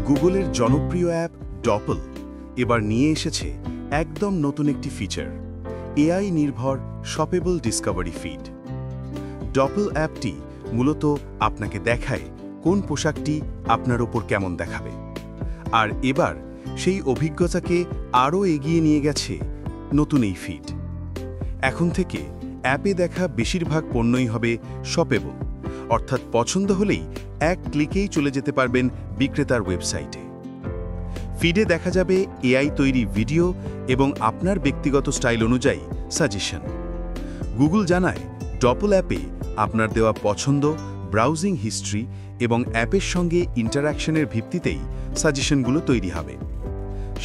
গুগলের জনপ্রিয় অ্যাপ ডপল এবার নিয়ে এসেছে একদম নতুন একটি ফিচার, এআই নির্ভর শপেবল ডিসকভারি ফিড। ডপল অ্যাপটি মূলত আপনাকে দেখায় কোন পোশাকটি আপনার ওপর কেমন দেখাবে, আর এবার সেই অভিজ্ঞতাকে আরও এগিয়ে নিয়ে গেছে নতুন এই ফিড। এখন থেকে অ্যাপে দেখা বেশিরভাগ পণ্যই হবে শপেবল, অর্থাৎ পছন্দ হলেই এক ক্লিকেই চলে যেতে পারবেন বিক্রেতার ওয়েবসাইটে। ফিডে দেখা যাবে এআই তৈরি ভিডিও এবং আপনার ব্যক্তিগত স্টাইল অনুযায়ী সাজেশন। গুগল জানায় ডপল অ্যাপে আপনার দেওয়া পছন্দ, ব্রাউজিং হিস্ট্রি এবং অ্যাপের সঙ্গে ইন্টারঅ্যাকশনের ভিত্তিতেই সাজেশনগুলো তৈরি হবে।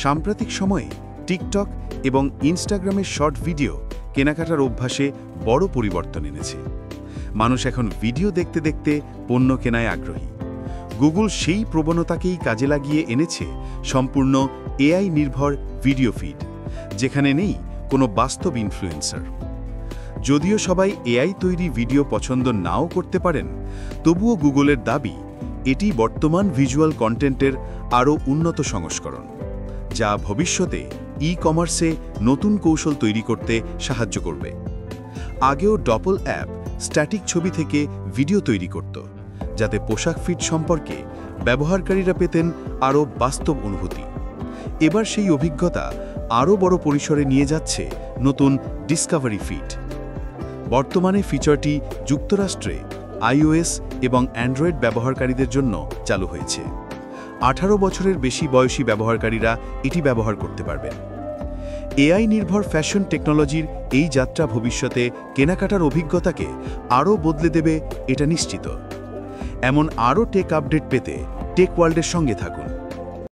সাম্প্রতিক সময়ে টিকটক এবং ইনস্টাগ্রামের শর্ট ভিডিও কেনাকাটার অভ্যাসে বড় পরিবর্তন এনেছে। মানুষ এখন ভিডিও দেখতে দেখতে পণ্য কেনায় আগ্রহী। গুগল সেই প্রবণতাকেই কাজে লাগিয়ে এনেছে সম্পূর্ণ এআই নির্ভর ভিডিও ফিড, যেখানে নেই কোনো বাস্তব ইনফ্লুয়েন্সার। যদিও সবাই এআই তৈরি ভিডিও পছন্দ নাও করতে পারেন, তবুও গুগলের দাবি এটি বর্তমান ভিজুয়াল কন্টেন্টের আরও উন্নত সংস্করণ, যা ভবিষ্যতে ই-কমার্সে নতুন কৌশল তৈরি করতে সাহায্য করবে। আগেও ডপল অ্যাপ স্ট্যাটিক ছবি থেকে ভিডিও তৈরি করত, যাতে পোশাক ফিট সম্পর্কে ব্যবহারকারীরা পেতেন আরও বাস্তব অনুভূতি। এবার সেই অভিজ্ঞতা আরও বড় পরিসরে নিয়ে যাচ্ছে নতুন ডিসকভারি ফিড। বর্তমানে ফিচারটি যুক্তরাষ্ট্রে iOS এবং অ্যান্ড্রয়েড ব্যবহারকারীদের জন্য চালু হয়েছে। 18 বছরের বেশি বয়সী ব্যবহারকারীরা এটি ব্যবহার করতে পারবেন। এআই নির্ভর ফ্যাশন টেকনোলজির এই যাত্রা ভবিষ্যতে কেনাকাটার অভিজ্ঞতাকে আরও বদলে দেবে, এটা নিশ্চিত। এমন আরও টেক আপডেট পেতে টেক ওয়ার্ল্ডের সঙ্গে থাকুন।